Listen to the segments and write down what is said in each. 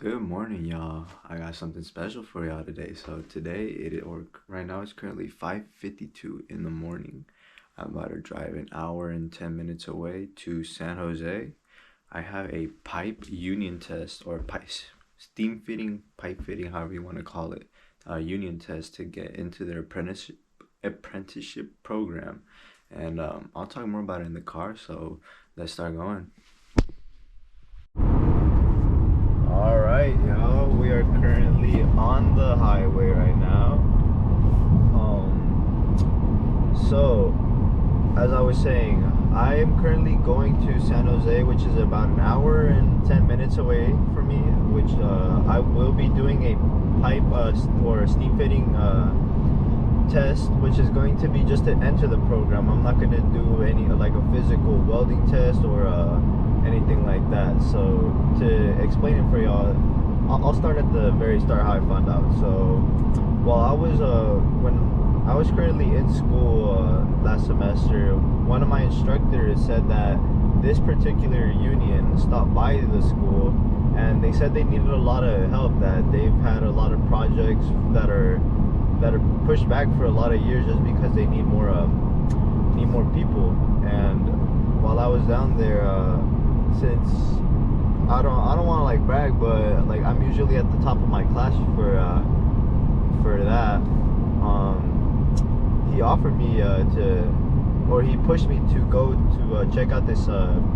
Good morning, y'all. I got something special for y'all today. So right now it's currently 5:52 in the morning. I'm about to drive an hour and 10 minutes away to San Jose. I have a pipe union test or pipe fitting, however you want to call it, union test to get into their apprenticeship program. And I'll talk more about it in the car. So let's start going. All right, y'all. We are currently on the highway right now. So, as I was saying, I am currently going to San Jose, which is about an hour and 10 minutes away from me. Which I will be doing a pipe or steam fitting test, which is going to be just to enter the program. I'm not going to do any like a physical welding test or anything like that. So to explain it for y'all, I'll start at the very start how I found out. So while I was when I was currently in school last semester, one of my instructors said that this particular union stopped by the school and they said they needed a lot of help, that they've had a lot of projects that are pushed back for a lot of years just because they need more people. And while I was down there, since I don't want to like brag, but like I'm usually at the top of my class for that. He offered me he pushed me to go to check out this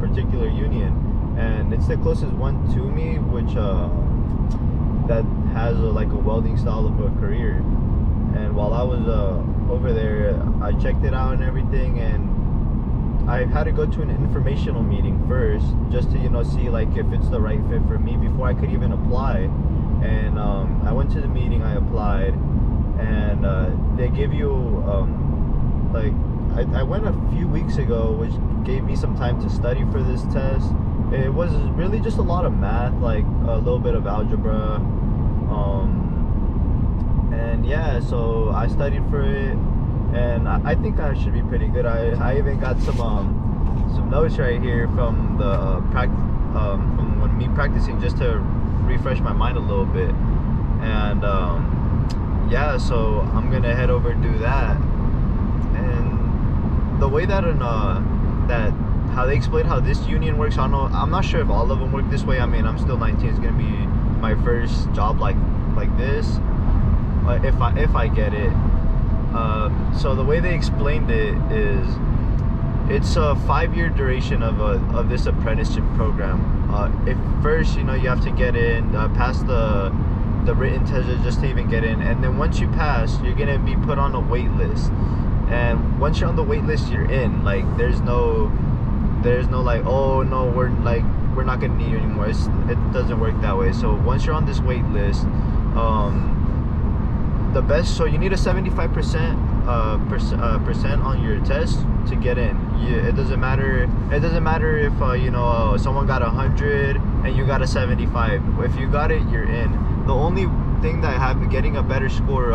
particular union, and it's the closest one to me, which that has like a welding style of a career. And while I was over there, I checked it out and everything, and I had to go to an informational meeting first just to see like if it's the right fit for me before I could even apply. And I went to the meeting, I applied, and they give you like I went a few weeks ago, which gave me some time to study for this test. It was really just a lot of math, like a little bit of algebra, and yeah, so I studied for it, and I think I should be pretty good. I even got some notes right here from the from when me practicing, just to refresh my mind a little bit. And yeah, so I'm gonna head over and do that. And the way that how they explain how this union works, I'm not sure if all of them work this way. I mean, I'm still 19. It's gonna be my first job like this, if I get it. So the way they explained it is, it's a 5-year duration of this apprenticeship program. If first, you have to get in, pass the written test just to even get in, and then once you pass, you're gonna be put on a wait list. And once you're on the wait list, you're in. Like there's no like, oh no, we're not gonna need you anymore. It doesn't work that way. So once you're on this wait list, so you need a 75% percent on your test to get in. It doesn't matter if someone got 100 and you got a 75. If you got it, you're in. The only thing that getting a better score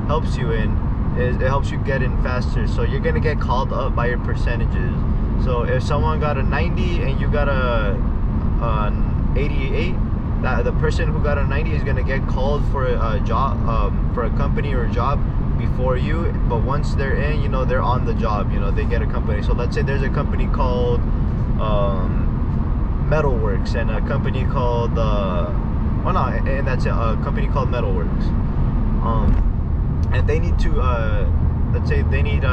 helps you in is it helps you get in faster. So you're gonna get called up by your percentages. So if someone got a 90 and you got an 88, the person who got a 90 is gonna get called for a job, for a company or a job before you. But once they're in, they're on the job. They get a company. So let's say there's a company called Metalworks, and a company called that's it, a company called Metalworks. And they need to let's say they need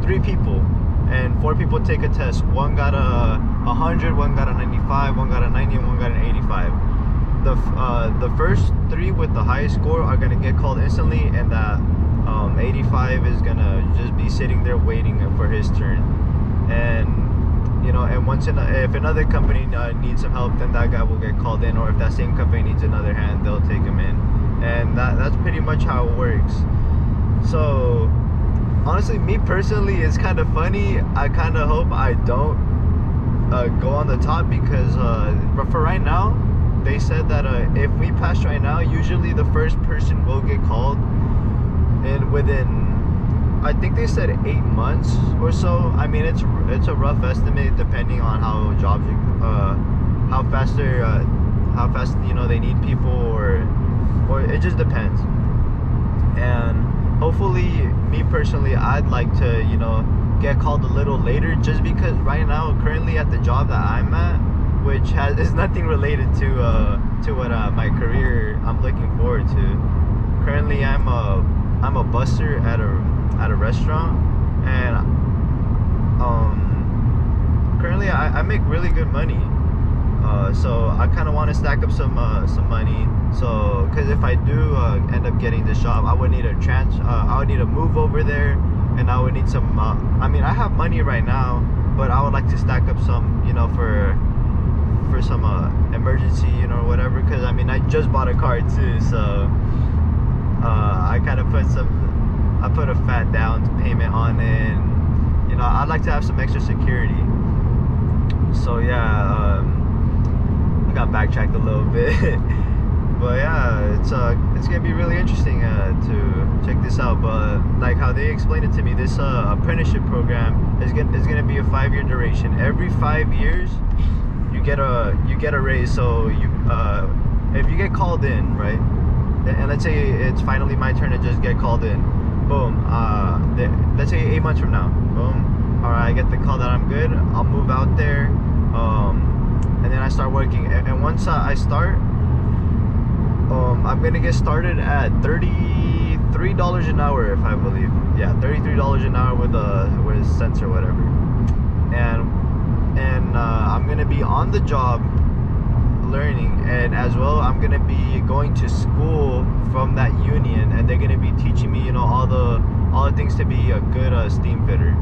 3 people, and 4 people take a test. One got a 100, one got a 95, one got a 90, and one got an 85. The first 3 with the highest score are gonna get called instantly, and that 85 is gonna just be sitting there waiting for his turn. And if another company needs some help, then that guy will get called in, or if that same company needs another hand, they'll take him in. And that's pretty much how it works. So honestly, me personally, it's kind of funny. I kind of hope I don't go on the top, because but for right now, they said that if we pass right now, usually the first person will get called, and within, I think they said 8 months or so. I mean, it's a rough estimate depending on how jobs how fast they need people, or it just depends. And hopefully, me personally, I'd like to, you know, get called a little later, just because right now, currently at the job that I'm at, which is nothing related to what my career I'm looking forward to. Currently, I'm a busser at a restaurant, and currently I make really good money. So I kind of want to stack up some money. So, because if I do end up getting this job, I would need I would need to move over there, and I would need some. I mean, I have money right now, but I would like to stack up some, you know, for some emergency, you know, whatever. Because I mean, I just bought a car too, so I kind of put a fat down payment on it. And, you know, I'd like to have some extra security. So yeah, I got backtracked a little bit. But yeah, it's gonna be really interesting to check this out. But like how they explained it to me, this apprenticeship program is gonna be a 5-year duration. Every 5 years, you get a raise. So if you get called in, right, and let's say it's finally my turn to just get called in, boom. Let's say 8 months from now, boom. All right, I get the call that I'm good. I'll move out there, and then I start working. And once I start. I'm gonna get started at $33 an hour, if I believe. Yeah, $33 an hour with cents or whatever. And I'm gonna be on the job learning, and as well I'm gonna be going to school from that union, and they're gonna be teaching me, you know, all the things to be a good steam fitter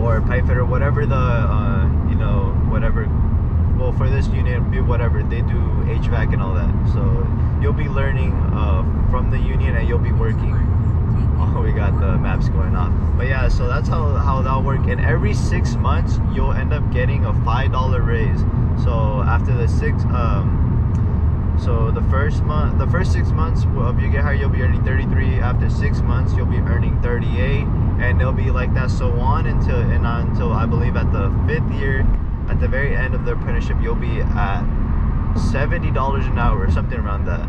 or pipe fitter, whatever you know, whatever. Well, for this unit, whatever they do, HVAC and all that. So you'll be learning from the union, and you'll be working. Oh, we got the maps going off. But yeah, so that's how that'll work. And every 6 months, you'll end up getting a $5 raise. So after the so the first 6 months of you get hired, you'll be earning 33. After 6 months, you'll be earning 38, and it'll be like that so on until I believe at the 5th year. At the very end of the apprenticeship, you'll be at $70 an hour or something around that.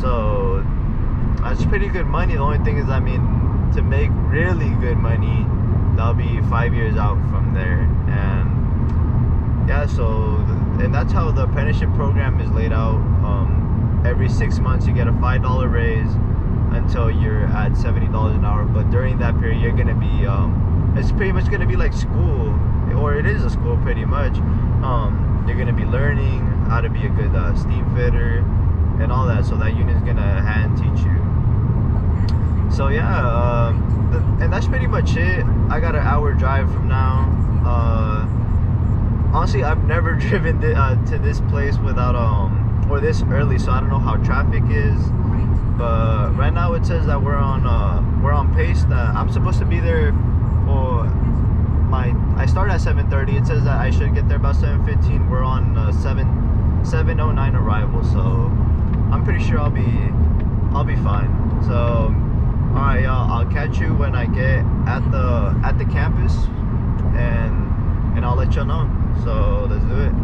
So that's pretty good money. The only thing is, I mean, to make really good money, that'll be 5 years out from there. And yeah, and that's how the apprenticeship program is laid out. Every 6 months, you get a $5 raise until you're at $70 an hour. But during that period, you're gonna be it's pretty much gonna be like school. Or it is a school pretty much. You're gonna be learning how to be a good steam fitter and all that. So that unit's gonna hand teach you. So yeah, and that's pretty much it. I got an hour drive from now. Honestly, I've never driven to this place without or this early, so I don't know how traffic is. But right now it says that we're on pace. That I'm supposed to be there for. I start at 7:30. It says that I should get there about 7:15. We're on 7:09 arrival, so I'm pretty sure I'll be fine. So, all right, y'all. I'll catch you when I get at the campus, and I'll let y'all know. So let's do it.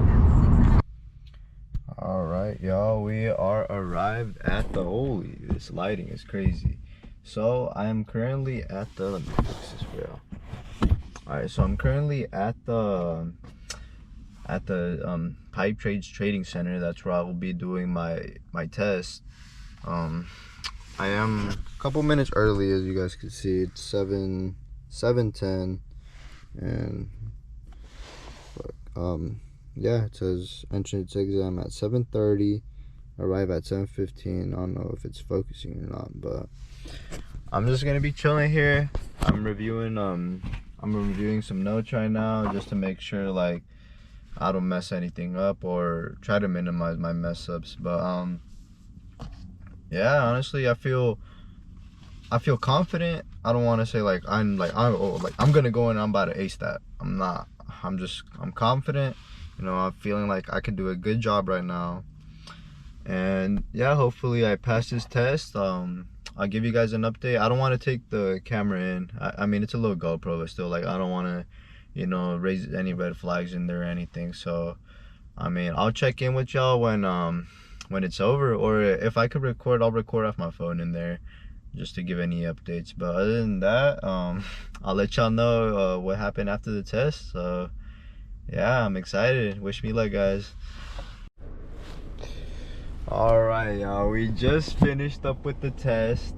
All right, y'all. We are arrived at the holy. This lighting is crazy. So I am currently at the. Let me fix this for y'all. Alright, so I'm currently at the Pipe Trades Trading Center. That's where I will be doing my test. I am a couple minutes early, as you guys can see. It's 7:10, and yeah, it says entrance exam at 7:30. Arrive at 7:15. I don't know if it's focusing or not, but I'm just gonna be chilling here. I'm reviewing some notes right now, just to make sure like I don't mess anything up or try to minimize my mess ups. But yeah, honestly, I feel confident. I don't want to say like I'm gonna go and I'm about to ace that. I'm not. I'm confident. You know, I'm feeling like I can do a good job right now. And yeah, hopefully I pass this test. I'll give you guys an update. I don't want to take the camera in. I mean, it's a little GoPro, but still, like, I don't want to, you know, raise any red flags in there or anything. So, I mean, I'll check in with y'all when when it's over, or if I could record, I'll record off my phone in there just to give any updates. But other than that, I'll let y'all know what happened after the test. So yeah, I'm excited. Wish me luck, guys. All right, y'all, we just finished up with the test.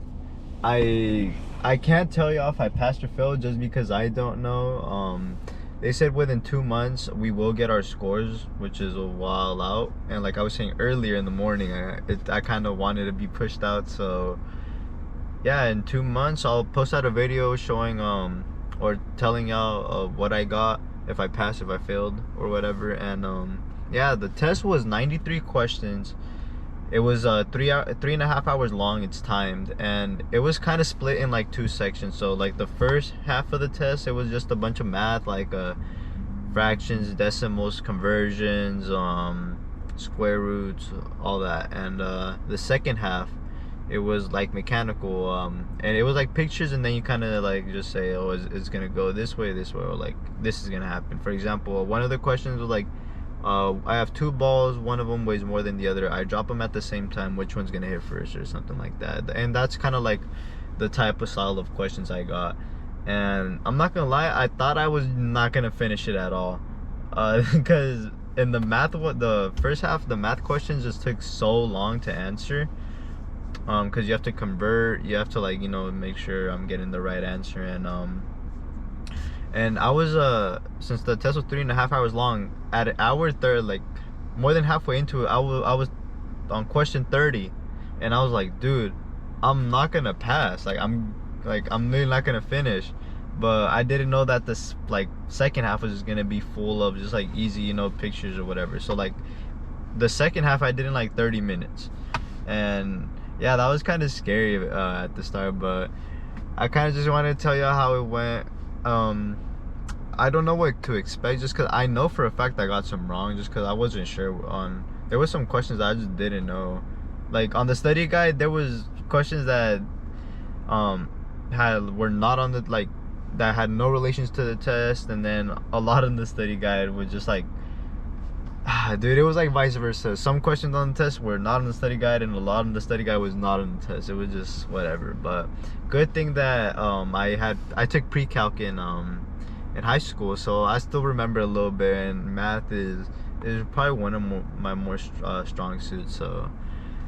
I can't tell y'all if I passed or failed just because I don't know. They said within 2 months we will get our scores, which is a while out. And like I was saying earlier in the morning, I kind of wanted to be pushed out. So yeah, in 2 months I'll post out a video showing or telling y'all what I got, if I passed, if I failed, or whatever. And yeah, the test was 93 questions. It was 3.5 hours long. It's timed, and it was kind of split in like 2 sections. So like the first half of the test, it was just a bunch of math, like fractions, decimals, conversions, square roots, all that. And the second half, it was like mechanical, and it was like pictures, and then you kind of like just say, oh, it's gonna go this way, or like this is gonna happen. For example, one of the questions was like, I have 2 balls, one of them weighs more than the other. I drop them at the same time, which one's gonna hit first, or something like that. And that's kind of like the type of style of questions I got. And I'm not gonna lie, I thought I was not gonna finish it at all, because in the math, the first half, the math questions just took so long to answer, because you have to convert, you have to, like, you know, make sure I'm getting the right answer. And I was since the test was 3.5 hours long, at hour third, like more than halfway into it, I was on question 30, and I was like, dude, I'm not gonna pass. I'm really not gonna finish. But I didn't know that this like second half was just gonna be full of just like easy, you know, pictures or whatever. So like the second half I did in like 30 minutes, and yeah, that was kind of scary at the start. But I kind of just wanted to tell y'all how it went. I don't know what to expect, just because I know for a fact I got some wrong, just because I wasn't sure on, there were some questions that I just didn't know. Like on the study guide, there was questions that were not on the, like, that had no relations to the test, and then a lot in the study guide was just like, dude, it was like vice versa. Some questions on the test were not on the study guide, and a lot in the study guide was not on the test. It was just whatever. But good thing that I took pre-calc in high school, so I still remember a little bit, and math is probably one of my more strong suits. So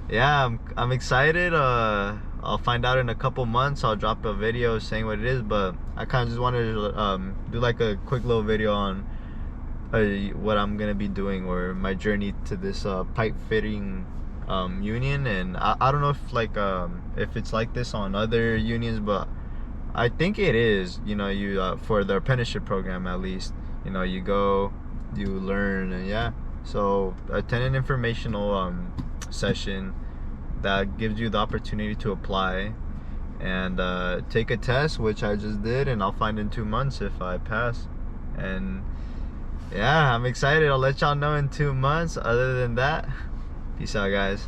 yeah, I'm excited. I'll find out in a couple months. I'll drop a video saying what it is, but I kind of just wanted to do like a quick little video on what I'm gonna be doing, or my journey to this pipe fitting union. And I don't know if it's like this on other unions, but I think it is. You know, you for the apprenticeship program, at least, you know, you go, you learn, and yeah. So attend an informational session that gives you the opportunity to apply, and take a test, which I just did, and I'll find in 2 months if I pass. And yeah, I'm excited. I'll let y'all know in 2 months. Other than that, peace out, guys.